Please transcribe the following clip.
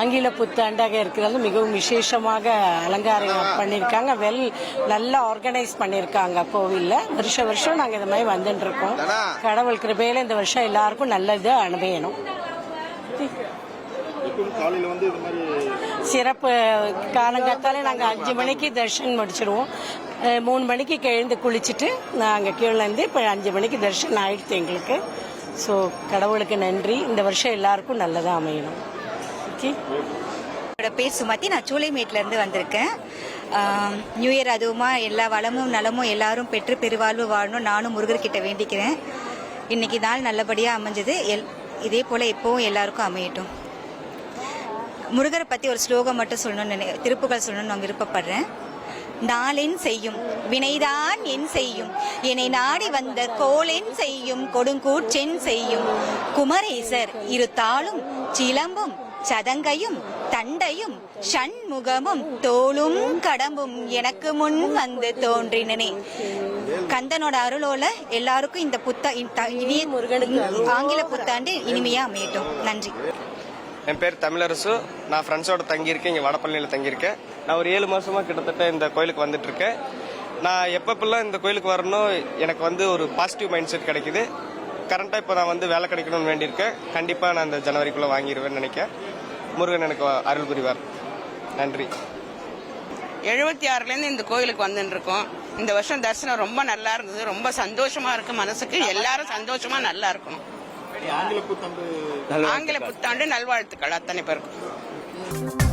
ஆங்கில புத்தாண்டாக இருக்கிறது மிகவும் விசேஷமாக அலங்காரம் பண்ணியிருக்காங்க. நல்லா ஆர்கனைஸ் பண்ணியிருக்காங்க கோவிலில். வருஷம் நாங்கள் இந்த மாதிரி வந்துட்டு இருக்கோம். கடவுள் கிருபையில இந்த வருஷம் எல்லாருக்கும் நல்லது அனுபவணும். சிறப்பு காலங்காத்தாலே நாங்கள் 5 மணிக்கு தரிசனம் முடிச்சிடுவோம். 3 மணிக்கு எழுந்து குளிச்சுட்டு நாங்கள் கீழேருந்து இப்போ 5 மணிக்கு தரிசனம் ஆயிடுச்சு எங்களுக்கு. ஸோ கடவுளுக்கு நன்றி. இந்த வருஷம் எல்லாருக்கும் நல்லதாக அமையணும். என்னோட பேர் சுமதி. நான் சூளைமேட்ல இருந்து வந்திருக்கேன். நியூ இயர் அதுவுமா எல்லா வளமும் நலமும் எல்லாரும் பெற்று பெருவாழ்வு வாழணும் நானும் முருகர்கிட்ட வேண்டிக்கிறேன். இன்னைக்கு நாள் நல்லபடியாக அமைஞ்சது. இதே போல எப்பவும் எல்லாருக்கும் அமையட்டும். முருகரை பற்றி ஒரு ஸ்லோகம் மட்டும் சொல்லணும்னு திருப்புகள் சொல்லணும்னு நான் விருப்பப்படுறேன். நாளென் செய்யும் வினைதான் என் செய்யும் என்னை நாடி வந்த கோலென் செய்யும் கொடுங்கூற்றென் செய்யும் குமரேசர் இரு தாளும் சிலம்பும் சதங்கையும் தண்டையும் ஷண்முகமும் தோளும் கடம்பும் எனக்கு முன் வந்து தோன்றினனே. கந்தனோட அருளோல எல்லாருக்கும் இந்த ஆங்கில புத்தாண்டு இனிமையா அமையட்டும். நன்றி. என் பேர் தமிழரசு. நான் ஃப்ரெண்ட்ஸோட தங்கியிருக்கேன். இங்கே வடபழனியில் தங்கியிருக்கேன். நான் ஒரு 7 மாதமாக கிட்டத்தட்ட இந்த கோயிலுக்கு வந்துட்டுருக்கேன். நான் எப்பப்பெல்லாம் இந்த கோயிலுக்கு வரணும் எனக்கு ஒரு பாசிட்டிவ் மைண்ட் செட் கிடைக்குது. கரண்ட்டாக இப்போ நான் வேலை கிடைக்கணும்னு வேண்டியிருக்கேன். கண்டிப்பாக நான் இந்த ஜனவரிக்குள்ளே வாங்கிடுவேன்னு நினைக்கிறேன். முருகன் எனக்கு அருள் புரிவார். நன்றி. 76லேருந்து இந்த கோயிலுக்கு வந்துருக்கோம். இந்த வருஷம் தரிசனம் ரொம்ப நல்லா இருந்தது. ரொம்ப சந்தோஷமா இருக்கு. மனசுக்கு எல்லாரும் சந்தோஷமா நல்லா இருக்கணும். ஆங்கில புத்தாண்டு நல்வாழ்த்துக்கள் அத்தனை பேருக்கும்.